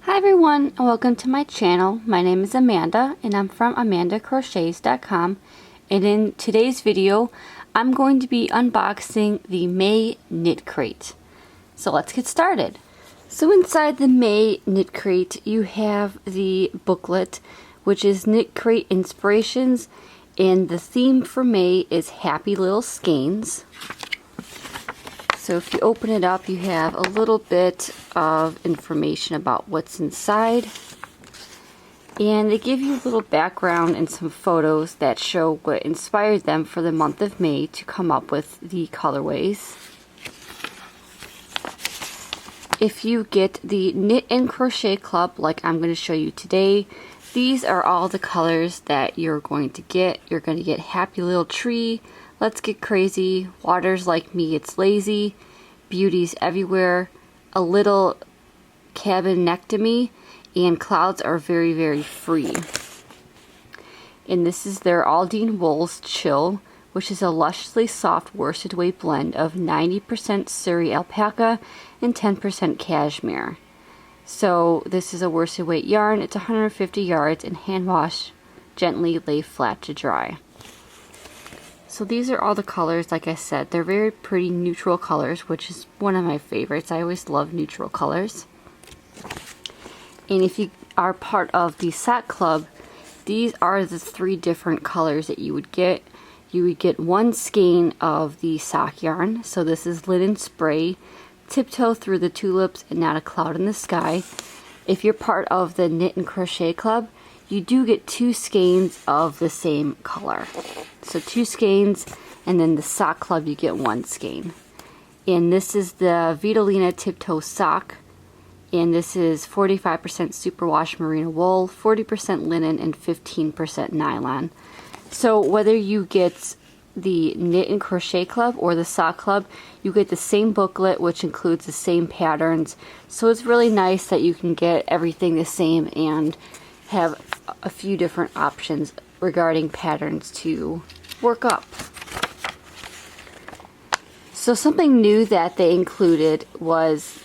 Hi everyone, and welcome to my channel. My name is Amanda and I'm from amandacrochets.com, and in today's video I'm going to be unboxing the May Knit Crate. So let's get started. So inside the May Knit Crate you have the booklet, which is Knit Crate Inspirations, and the theme for May is Happy Little Skeins. So if you open it up, you have a little bit of information about what's inside. And they give you a little background and some photos that show what inspired them for the month of May to come up with the colorways. If you get the Knit and Crochet Club, like I'm going to show you today, these are all the colors that you're going to get. You're going to get Happy Little Tree, Let's Get Crazy, Water's Like Me, It's Lazy, Beauties Everywhere, A Little Cabinectomy, and Clouds Are Very, Very Free. And this is their Aldine Wool's Chill, which is a lusciously soft worsted weight blend of 90% suri alpaca and 10% cashmere. So this is a worsted weight yarn. It's 150 yards and hand wash, gently lay flat to dry. So these are all the colors. Like I said, they're very pretty neutral colors, which is one of my favorites. I always love neutral colors. And if you are part of the sock club, these are the 3 different colors that you would get. You would get 1 skein of the sock yarn. So this is Linen Spray, Tiptoe Through the Tulips, and Not a Cloud in the Sky. If you're part of the Knit and Crochet Club, you do get 2 skeins of the same color. So 2 skeins, and then the sock club you get 1 skein. And this is the Vitalina Tiptoe Sock, and this is 45% superwash merino wool, 40% linen, and 15% nylon. So whether you get the Knit and Crochet Club or the sock club, you get the same booklet, which includes the same patterns. So it's really nice that you can get everything the same and have a few different options regarding patterns to work up. So something new that they included was,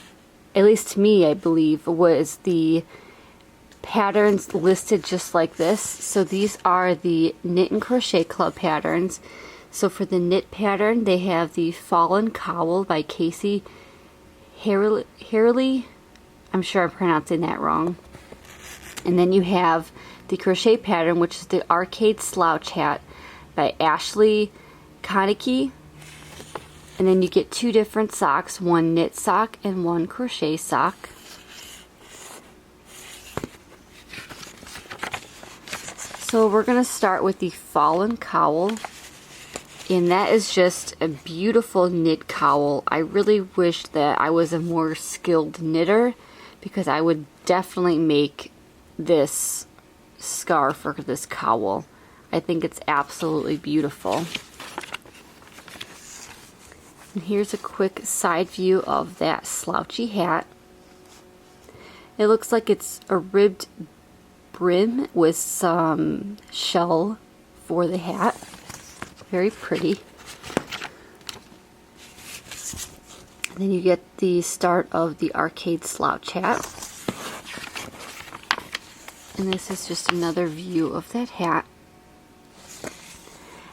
at least to me I believe, was the patterns listed just like this. So these are the Knit and Crochet Club patterns. So for the knit pattern, they have the Fallen Cowl by Casey Harley. I'm sure I'm pronouncing that wrong. And then you have the crochet pattern, which is the Arcade Slouch Hat by Ashley Konecki. And then you get 2 different socks, 1 knit sock and 1 crochet sock. So we're going to start with the Fallen Cowl. And that is just a beautiful knit cowl. I really wish that I was a more skilled knitter, because I would definitely make this scarf or this cowl. I think it's absolutely beautiful. And here's a quick side view of that slouchy hat. It looks like it's a ribbed brim with some shell for the hat. Very pretty. And then you get the start of the Arcade Slouch Hat. And this is just another view of that hat.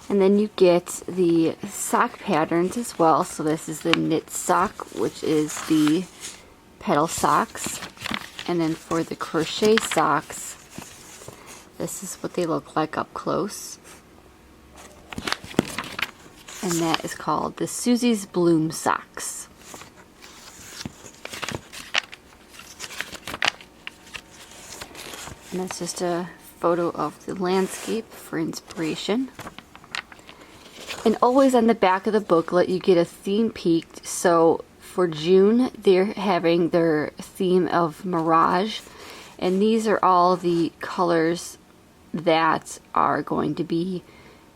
And then you get the sock patterns as well. So this is the knit sock, which is the petal socks. And then for the crochet socks, this is what they look like up close. And that is called the Susie's Bloom Socks. And that's just a photo of the landscape for inspiration. And always on the back of the booklet you get a theme peek. So for June they're having their theme of Mirage. And these are all the colors that are going to be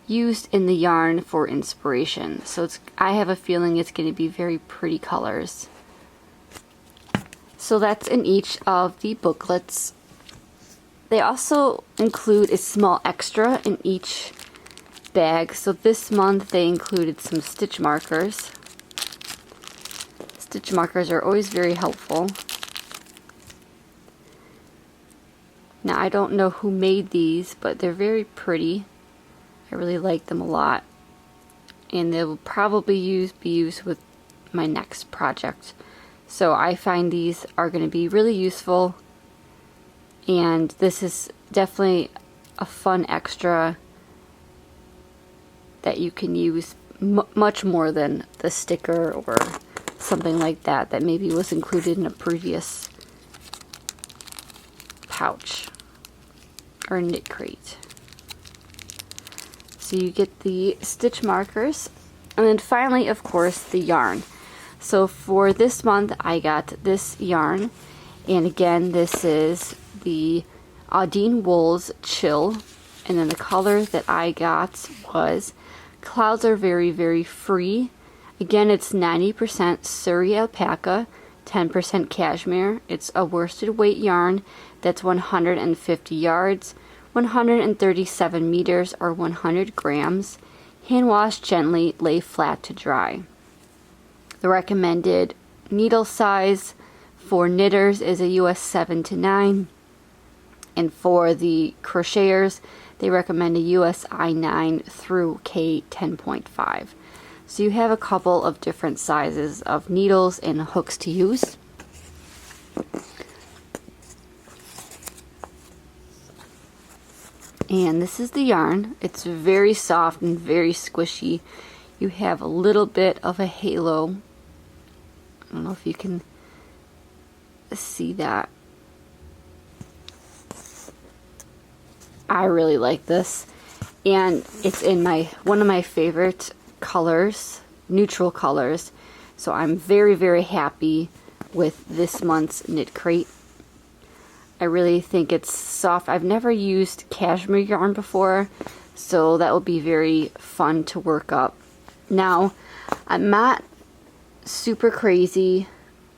used in the yarn for inspiration. So I have a feeling it's going to be very pretty colors. So that's in each of the booklets. They also include a small extra in each bag. So this month they included some stitch markers. Stitch markers are always very helpful. Now I don't know who made these, but they're very pretty. I really like them a lot, and they will probably be used with my next project. So I find these are going to be really useful, and this is definitely a fun extra that you can use much more than the sticker or something like that that maybe was included in a previous pouch or knit crate. So you get the stitch markers, and then finally, of course, the yarn. So for this month I got this yarn, and again this is the Audine Wools Chill, and then the color that I got was Clouds Are Very Very Free. Again, it's 90% suri alpaca, 10% cashmere. It's a worsted weight yarn that's 150 yards, 137 meters or 100 grams. Hand wash gently, lay flat to dry. The recommended needle size for knitters is a US 7 to 9, and for the crocheters they recommend a US I9 through K 10.5. So you have a couple of different sizes of needles and hooks to use. And this is the yarn. It's very soft and very squishy. You have a little bit of a halo. I don't know if you can see that. I really like this, and it's in one of my favorite colors, neutral colors. So I'm very, very happy with this month's knit crate. I really think it's soft. I've never used cashmere yarn before, so that will be very fun to work up. Now, I'm not super crazy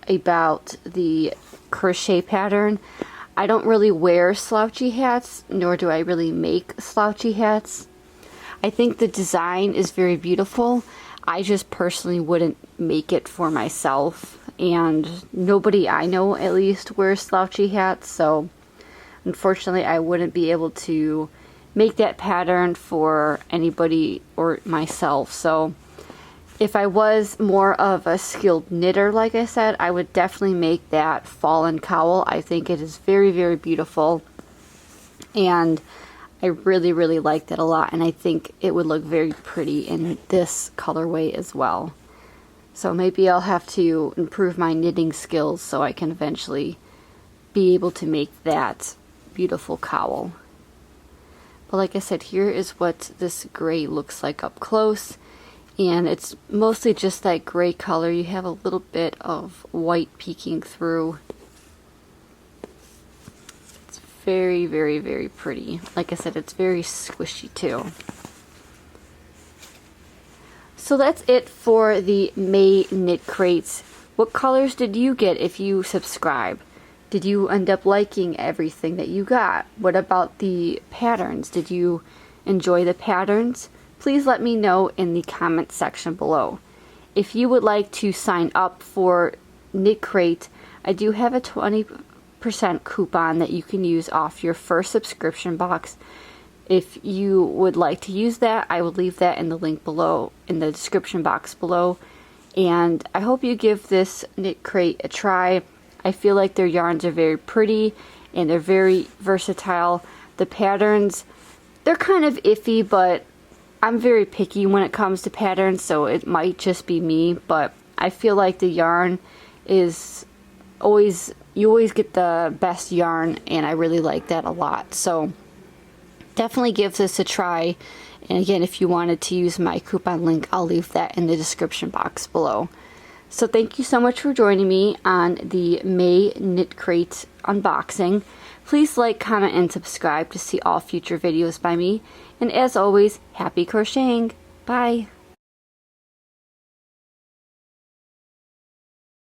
about the crochet pattern. I don't really wear slouchy hats, nor do I really make slouchy hats. I think the design is very beautiful. I just personally wouldn't make it for myself, and nobody I know at least wears slouchy hats, so unfortunately I wouldn't be able to make that pattern for anybody or myself. So if I was more of a skilled knitter, like I said, I would definitely make that fallen cowl. I think it is very, very beautiful, and I really, really liked it a lot, and I think it would look very pretty in this colorway as well. So maybe I'll have to improve my knitting skills so I can eventually be able to make that beautiful cowl. But like I said, here is what this gray looks like up close, and it's mostly just that gray color. You have a little bit of white peeking through. It's very, very, very pretty. Like I said, it's very squishy too. So that's it for the May knit crates. What colors did you get if you subscribe? Did you end up liking everything that you got? What about the patterns? Did you enjoy the patterns? Please let me know in the comment section below. If you would like to sign up for Knitcrate, I do have a 20% coupon that you can use off your first subscription box. If you would like to use that, I will leave that in the link below, in the description box below. And I hope you give this knit crate a try. I feel like their yarns are very pretty and they're very versatile. The patterns, they're kind of iffy, but I'm very picky when it comes to patterns, so it might just be me, but I feel like the yarn is always, you always get the best yarn, and I really like that a lot. So definitely give this a try. And again, if you wanted to use my coupon link, I'll leave that in the description box below. So thank you so much for joining me on the May knit crate unboxing. Please like, comment, and subscribe to see all future videos by me. And as always, happy crocheting. Bye.